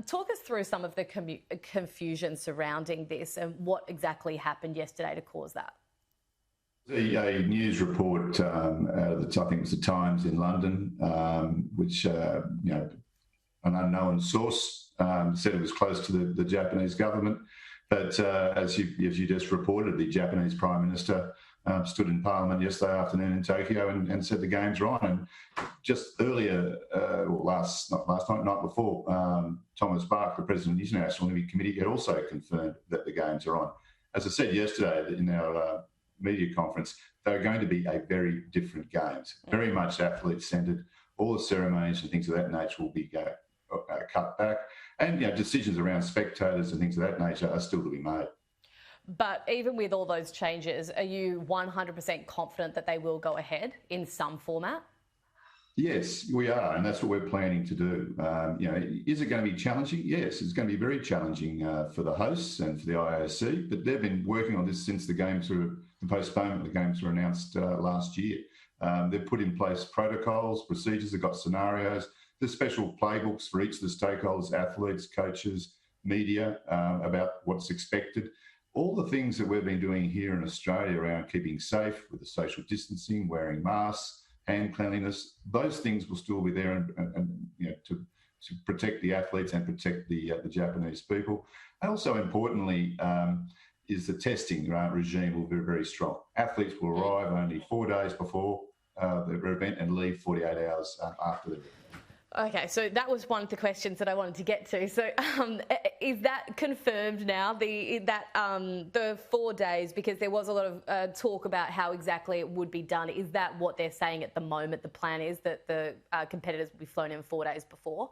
Talk us through some of the confusion surrounding this and what exactly happened yesterday to cause that. A news report out of I think it was the Times in London, which an unknown source said it was close to the Japanese government. But as you just reported, the Japanese Prime Minister stood in Parliament yesterday afternoon in Tokyo and said the games are on. And just earlier, not last night, night before, Thomas Bach, the President of the International Olympic Committee, had also confirmed that the games are on. As I said yesterday in our media conference, they're going to be a very different games, very much athlete-centred. All the ceremonies and things of that nature will be cut back. And decisions around spectators and things of that nature are still to be made. But even with all those changes, are you 100% confident that they will go ahead in some format? Yes, we are, and that's what we're planning to do. Is it going to be challenging? Yes, it's going to be very challenging for the hosts and for the IOC, but they've been working on this since the postponement of the games were announced last year. They've put in place protocols, procedures, they've got scenarios, there's special playbooks for each of the stakeholders, athletes, coaches, media, about what's expected. All the things that we've been doing here in Australia around keeping safe with the social distancing, wearing masks, hand cleanliness, those things will still be there and to protect the athletes and protect the Japanese people. And also importantly is the testing regime will be very strong. Athletes will arrive only 4 days before their event and leave 48 hours after the event. Okay, so that was one of the questions that I wanted to get to. So is that confirmed now, the 4 days, because there was a lot of talk about how exactly it would be done. Is that what they're saying at the moment? The plan is that the competitors will be flown in 4 days before?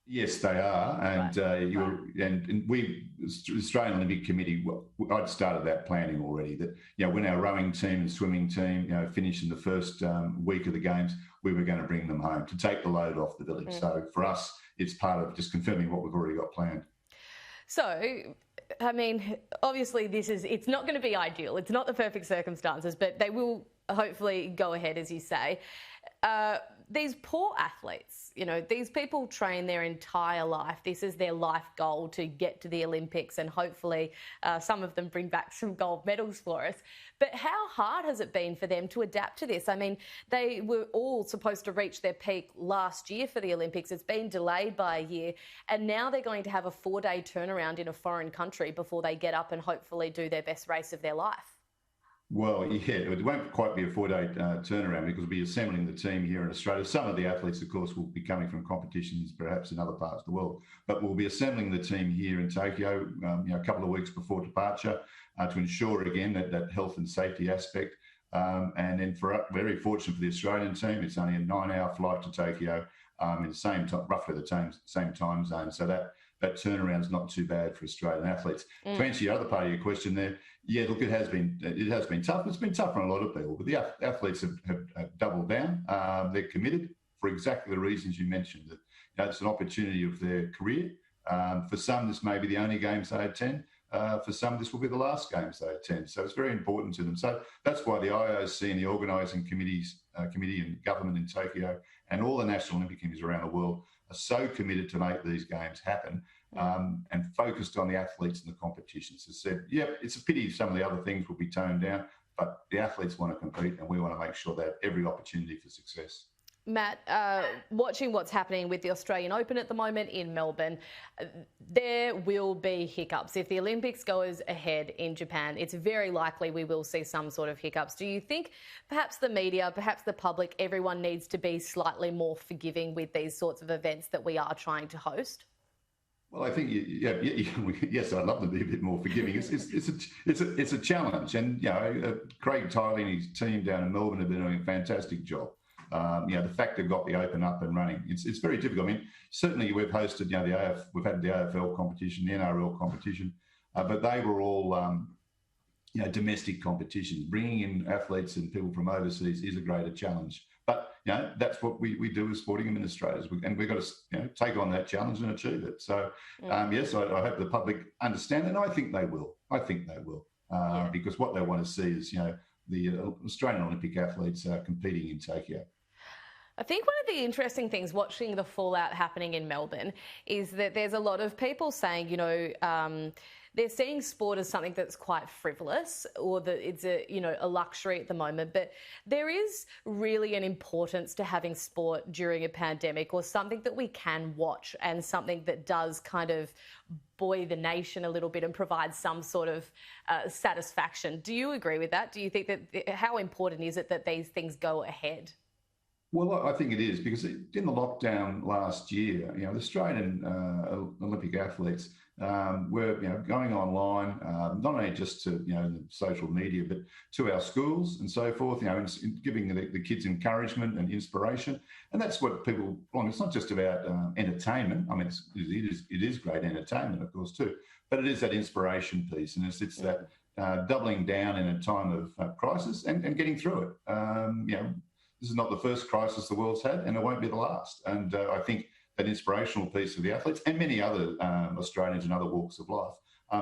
Yes, they are, and and we, the Australian Olympic Committee, I'd started that planning already. That when our rowing team and swimming team, finished in the first week of the games, we were going to bring them home to take the load off the village. So for us, it's part of just confirming what we've already got planned. So, I mean, obviously it's not going to be ideal. It's not the perfect circumstances, but they will hopefully go ahead, as you say. These poor athletes, these people train their entire life. This is their life goal, to get to the Olympics, and hopefully some of them bring back some gold medals for us. But how hard has it been for them to adapt to this? I mean, they were all supposed to reach their peak last year for the Olympics. It's been delayed by a year, and now they're going to have a 4-day turnaround in a foreign country before they get up and hopefully do their best race of their life. Well, yeah, it won't quite be a 4-day turnaround because we'll be assembling the team here in Australia. Some of the athletes, of course, will be coming from competitions perhaps in other parts of the world, but we'll be assembling the team here in Tokyo a couple of weeks before departure to ensure, again, that health and safety aspect. And then very fortunate for the Australian team, it's only a 9-hour flight to Tokyo in the same time, roughly the same time zone. So that turnaround's not too bad for Australian athletes. To answer your other part of your question there, yeah, look, it has been tough. It's been tough on a lot of people, but the athletes have doubled down. They're committed for exactly the reasons you mentioned. That it's an opportunity of their career. For some, this may be the only games they attend. For some, this will be the last games they attend. So it's very important to them. So that's why the IOC and the organising committee and government in Tokyo and all the national Olympic committees around the world are so committed to make these games happen and focused on the athletes and the competitions. As said, it's a pity some of the other things will be toned down, but the athletes want to compete and we want to make sure they have every opportunity for success. Matt, watching what's happening with the Australian Open at the moment in Melbourne, there will be hiccups. If the Olympics goes ahead in Japan, it's very likely we will see some sort of hiccups. Do you think perhaps the media, perhaps the public, everyone needs to be slightly more forgiving with these sorts of events that we are trying to host? Well, I think, yes, I'd love to be a bit more forgiving. It's a challenge. And, Craig Tiley and his team down in Melbourne have been doing a fantastic job. The fact they've got the Open up and running, it's very difficult. I mean, certainly we've hosted, we've had the AFL competition, the NRL competition, but they were all, domestic competitions. Bringing in athletes and people from overseas is a greater challenge. But, that's what we do as sporting administrators. And we've got to, take on that challenge and achieve it. So, yes, I hope the public understand, and I think they will. Because what they want to see is, the Australian Olympic athletes competing in Tokyo. I think one of the interesting things watching the fallout happening in Melbourne is that there's a lot of people saying, they're seeing sport as something that's quite frivolous, or that it's a luxury at the moment. But there is really an importance to having sport during a pandemic, or something that we can watch, and something that does kind of buoy the nation a little bit and provide some sort of satisfaction. Do you agree with that? Do you think that, how important is it that these things go ahead? Well, I think it is, because in the lockdown last year, the Australian Olympic athletes were, going online, not only just to, the social media, but to our schools and so forth, and giving the kids encouragement and inspiration. And that's what people want. It's not just about entertainment. I mean, it is great entertainment, of course, too, but it is that inspiration piece, and it's that doubling down in a time of crisis and getting through it. This is not the first crisis the world's had, and it won't be the last. And I think that inspirational piece of the athletes and many other Australians in other walks of life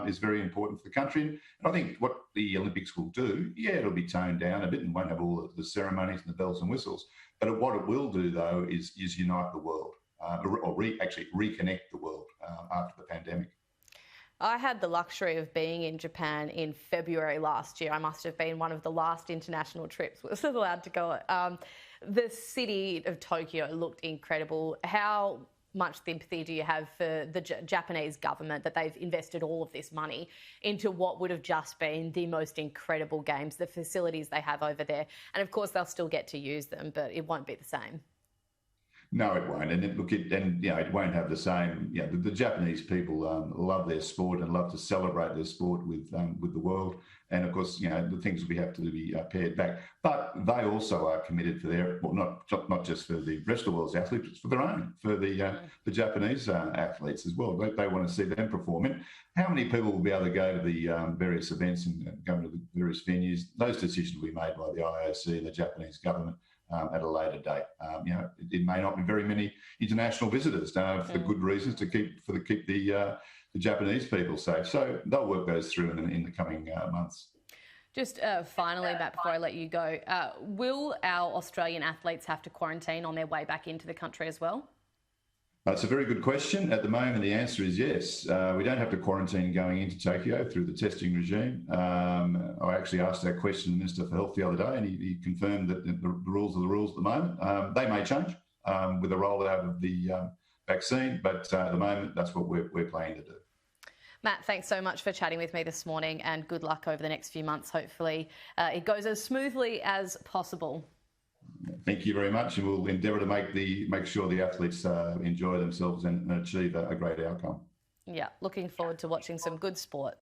is very important for the country. And I think what the Olympics will do, it'll be toned down a bit and won't have all of the ceremonies and the bells and whistles. But what it will do, though, is unite the world, actually reconnect the world after the pandemic. I had the luxury of being in Japan in February last year. I must have been one of the last international trips was allowed to go. The city of Tokyo looked incredible. How much sympathy do you have for the Japanese government that they've invested all of this money into what would have just been the most incredible games, the facilities they have over there? And of course, they'll still get to use them, but it won't be the same. No, it won't, and it won't have the same. The Japanese people love their sport and love to celebrate their sport with the world, and of course, the things we have to be pared back. But they also are committed for their, not just for the rest of the world's athletes, but for their own, for the Japanese athletes as well. They want to see them perform. And how many people will be able to go to the various events and go to the various venues? Those decisions will be made by the IOC and the Japanese government at a later date. It may not be very many international visitors for good reasons to keep the Japanese people safe. So they'll work those through in the coming months. Just finally, Matt, before I let you go, will our Australian athletes have to quarantine on their way back into the country as well? It's a very good question. At the moment, the answer is yes. We don't have to quarantine going into Tokyo through the testing regime. I actually asked that question to the Minister for Health the other day, and he confirmed that the rules are the rules at the moment. They may change with the rollout of the vaccine, but at the moment, that's what we're planning to do. Matt, thanks so much for chatting with me this morning, and good luck over the next few months. Hopefully, it goes as smoothly as possible. Thank you very much, and we'll endeavour to make sure the athletes enjoy themselves and achieve a great outcome. Yeah, looking forward to watching some good sport.